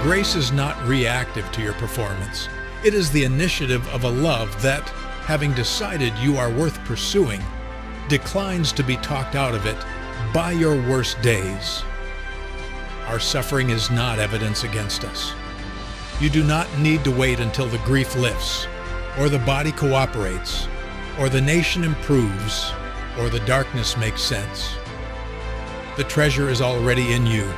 Grace is not reactive to your performance. It is the initiative of a love that, having decided you are worth pursuing, declines to be talked out of it by your worst days. Our suffering is not evidence against us. You do not need to wait until the grief lifts, or the body cooperates, or the nation improves, or the darkness makes sense. The treasure is already in you.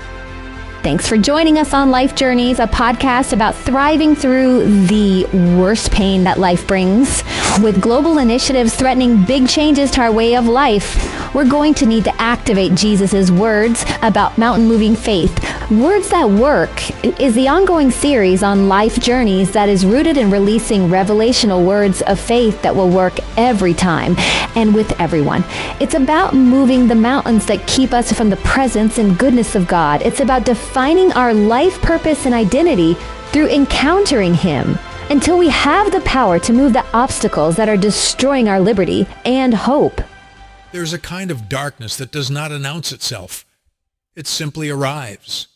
Thanks for joining us on Life Journeys, a podcast about thriving through the worst pain that life brings. With global initiatives threatening big changes to our way of life, we're going to need to activate Jesus' words about mountain-moving faith. Words That Work is the ongoing series on Life Journeys that is rooted in releasing revelational words of faith that will work every time and with everyone. It's about moving the mountains that keep us from the presence and goodness of God. It's about defining our life purpose and identity through encountering Him until we have the power to move the obstacles that are destroying our liberty and hope. There's a kind of darkness that does not announce itself. It simply arrives,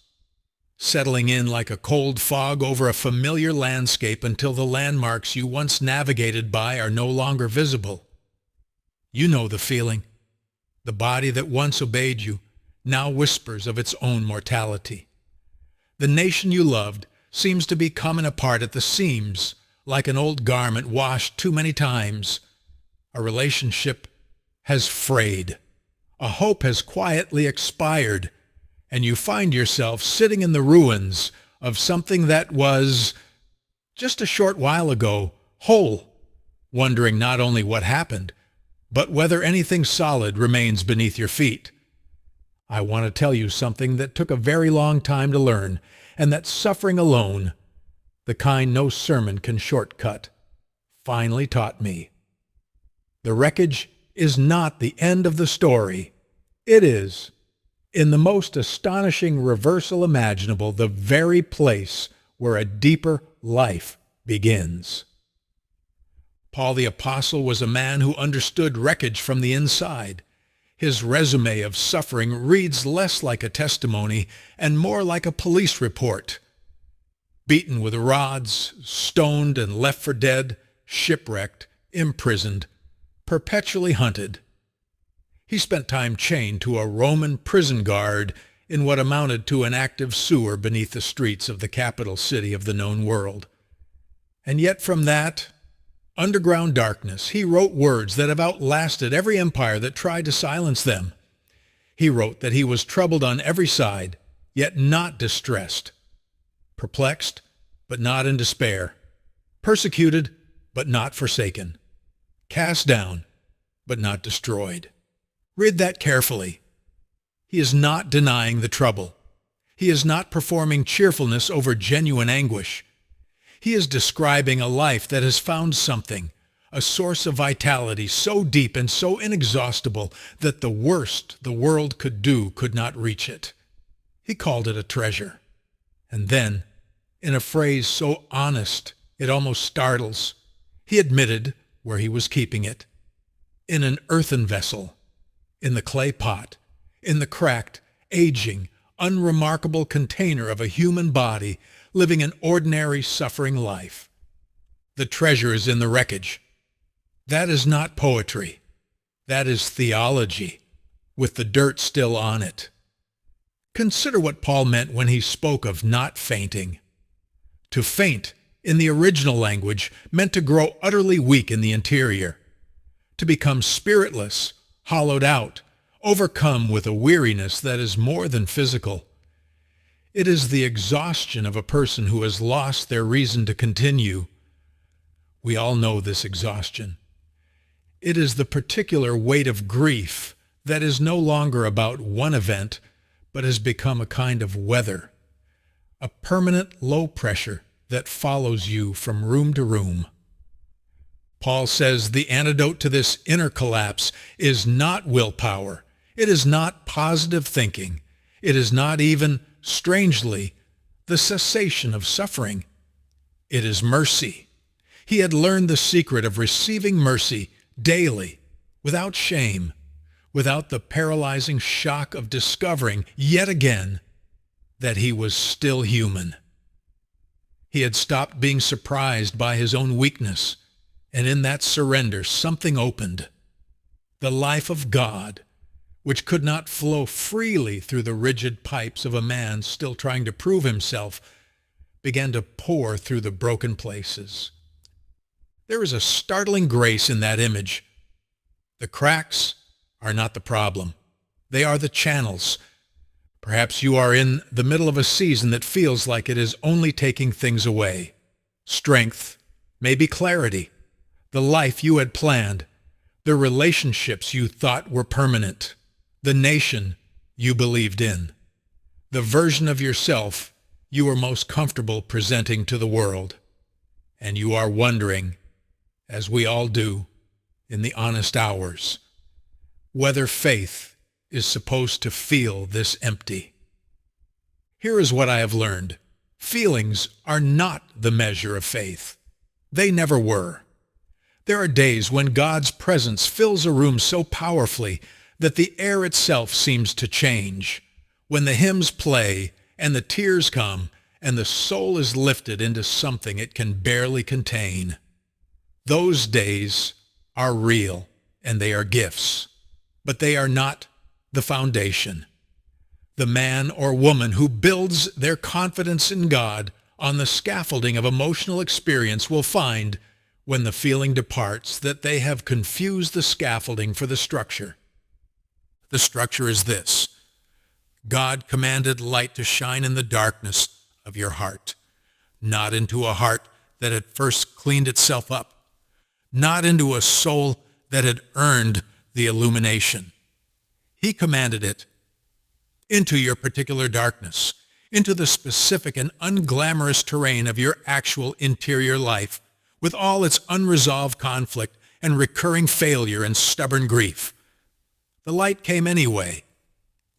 settling in like a cold fog over a familiar landscape until the landmarks you once navigated by are no longer visible. You know the feeling. The body that once obeyed you now whispers of its own mortality. The nation you loved seems to be coming apart at the seams, like an old garment washed too many times. A relationship has frayed. A hope has quietly expired, and you find yourself sitting in the ruins of something that was, just a short while ago, whole, wondering not only what happened, but whether anything solid remains beneath your feet. I want to tell you something that took a very long time to learn, and that suffering alone, the kind no sermon can shortcut, finally taught me. The wreckage is not the end of the story. It is, in the most astonishing reversal imaginable, the very place where a deeper life begins. Paul the Apostle was a man who understood wreckage from the inside. His resume of suffering reads less like a testimony and more like a police report. Beaten with rods, stoned and left for dead, shipwrecked, imprisoned, perpetually hunted. He spent time chained to a Roman prison guard in what amounted to an active sewer beneath the streets of the capital city of the known world. And yet from that underground darkness, he wrote words that have outlasted every empire that tried to silence them. He wrote that he was troubled on every side, yet not distressed, perplexed, but not in despair, persecuted, but not forsaken, cast down, but not destroyed. Read that carefully. He is not denying the trouble. He is not performing cheerfulness over genuine anguish. He is describing a life that has found something, a source of vitality so deep and so inexhaustible that the worst the world could do could not reach it. He called it a treasure. And then, in a phrase so honest it almost startles, he admitted where he was keeping it. In an earthen vessel, in the clay pot, in the cracked, aging, unremarkable container of a human body living an ordinary, suffering life. The treasure is in the wreckage. That is not poetry. That is theology, with the dirt still on it. Consider what Paul meant when he spoke of not fainting. To faint, in the original language, meant to grow utterly weak in the interior, to become spiritless, hollowed out, overcome with a weariness that is more than physical. It is the exhaustion of a person who has lost their reason to continue. We all know this exhaustion. It is the particular weight of grief that is no longer about one event, but has become a kind of weather, a permanent low pressure that follows you from room to room. Paul says the antidote to this inner collapse is not willpower. It is not positive thinking. It is not even, strangely, the cessation of suffering. It is mercy. He had learned the secret of receiving mercy daily, without shame, without the paralyzing shock of discovering yet again that he was still human. He had stopped being surprised by his own weakness, and in that surrender something opened. The life of God, which could not flow freely through the rigid pipes of a man still trying to prove himself, began to pour through the broken places. There is a startling grace in that image. The cracks are not the problem. They are the channels. Perhaps you are in the middle of a season that feels like it is only taking things away. Strength, maybe clarity, the life you had planned, the relationships you thought were permanent, the nation you believed in, the version of yourself you were most comfortable presenting to the world. And you are wondering, as we all do in the honest hours, whether faith is supposed to feel this empty. Here is what I have learned. Feelings are not the measure of faith. They never were. There are days when God's presence fills a room so powerfully that the air itself seems to change, when the hymns play and the tears come and the soul is lifted into something it can barely contain. Those days are real and they are gifts, but they are not the foundation. The man or woman who builds their confidence in God on the scaffolding of emotional experience will find, when the feeling departs, that they have confused the scaffolding for the structure. The structure is this: God commanded light to shine in the darkness of your heart, not into a heart that had first cleaned itself up, not into a soul that had earned the illumination. He commanded it into your particular darkness, into the specific and unglamorous terrain of your actual interior life, with all its unresolved conflict and recurring failure and stubborn grief. The light came anyway.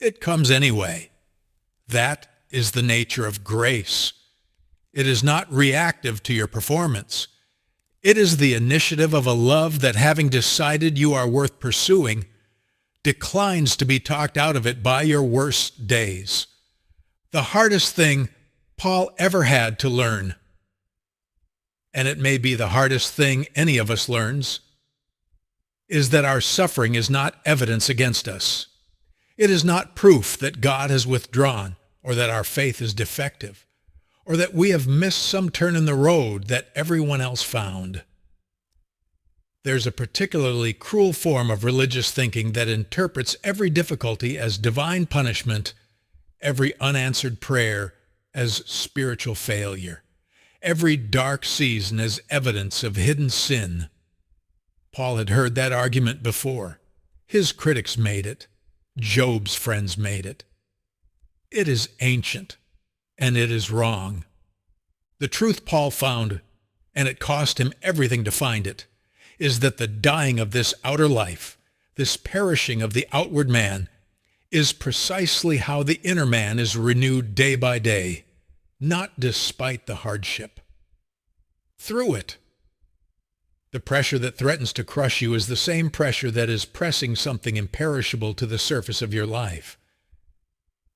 It comes anyway. That is the nature of grace. It is not reactive to your performance. It is the initiative of a love that, having decided you are worth pursuing, declines to be talked out of it by your worst days. The hardest thing Paul ever had to learn, and it may be the hardest thing any of us learns, is that our suffering is not evidence against us. It is not proof that God has withdrawn, or that our faith is defective, or that we have missed some turn in the road that everyone else found. There's a particularly cruel form of religious thinking that interprets every difficulty as divine punishment, every unanswered prayer as spiritual failure, every dark season as evidence of hidden sin. Paul had heard that argument before. His critics made it. Job's friends made it. It is ancient, and it is wrong. The truth Paul found, and it cost him everything to find it, is that the dying of this outer life, this perishing of the outward man, is precisely how the inner man is renewed day by day, not despite the hardship. Through it. The pressure that threatens to crush you is the same pressure that is pressing something imperishable to the surface of your life.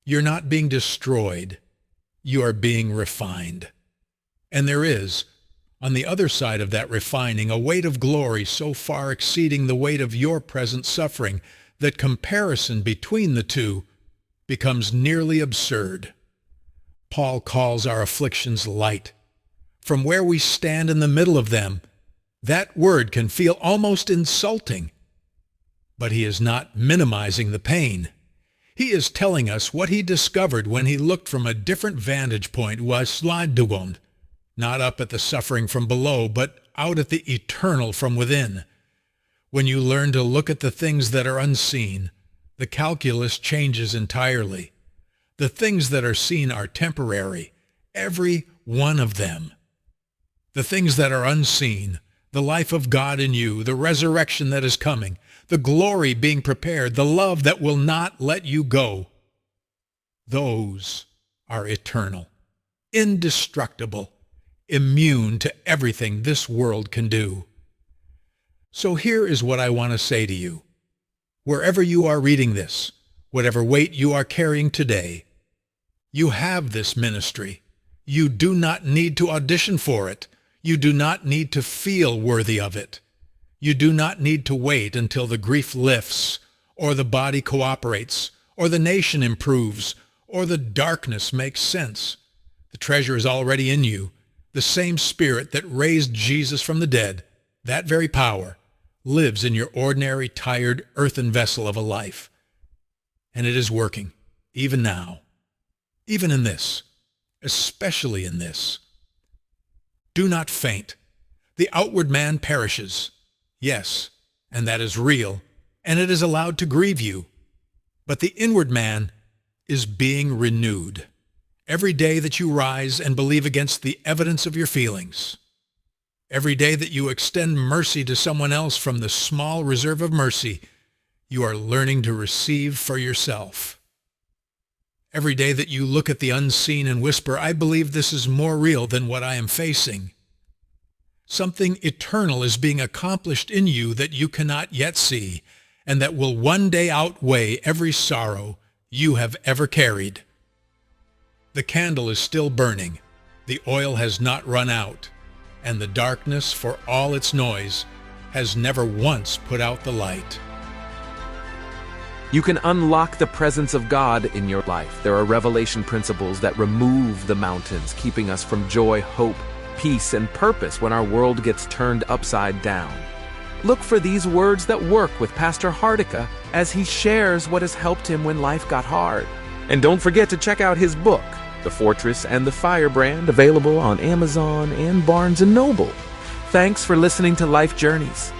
You're not being destroyed. You are being refined. And there is, on the other side of that refining, a weight of glory so far exceeding the weight of your present suffering that comparison between the two becomes nearly absurd. Paul calls our afflictions light. From where we stand in the middle of them, that word can feel almost insulting. But he is not minimizing the pain. He is telling us what he discovered when he looked from a different vantage point, not up at the suffering from below, but out at the eternal from within. When you learn to look at the things that are unseen, the calculus changes entirely. The things that are seen are temporary, every one of them. The things that are unseen, the life of God in you, the resurrection that is coming, the glory being prepared, the love that will not let you go, those are eternal, indestructible, immune to everything this world can do. So here is what I want to say to you. Wherever you are reading this, whatever weight you are carrying today, you have this ministry. You do not need to audition for it. You do not need to feel worthy of it. You do not need to wait until the grief lifts, or the body cooperates, or the nation improves, or the darkness makes sense. The treasure is already in you. The same Spirit that raised Jesus from the dead, that very power, lives in your ordinary, tired, earthen vessel of a life. And it is working, even now, even in this, especially in this. Do not faint. The outward man perishes. Yes, and that is real, and it is allowed to grieve you. But the inward man is being renewed every day that you rise and believe against the evidence of your feelings. Every day that you extend mercy to someone else from the small reserve of mercy you are learning to receive for yourself. Every day that you look at the unseen and whisper, I believe this is more real than what I am facing. Something eternal is being accomplished in you that you cannot yet see, and that will one day outweigh every sorrow you have ever carried. The candle is still burning, the oil has not run out, and the darkness, for all its noise, has never once put out the light. You can unlock the presence of God in your life. There are revelation principles that remove the mountains, keeping us from joy, hope, peace, and purpose when our world gets turned upside down. Look for these words that work with Pastor Hardika as he shares what has helped him when life got hard. And don't forget to check out his book, The Fortress and the Firebrand, available on Amazon and Barnes & Noble. Thanks for listening to Life Journeys.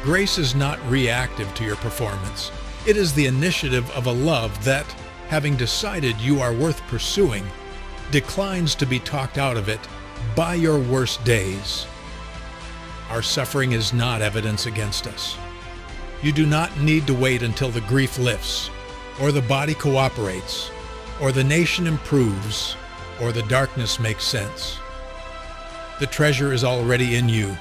Grace is not reactive to your performance. It is the initiative of a love that, having decided you are worth pursuing, declines to be talked out of it by your worst days. Our suffering is not evidence against us. You do not need to wait until the grief lifts, or the body cooperates, or the nation improves, or the darkness makes sense. The treasure is already in you.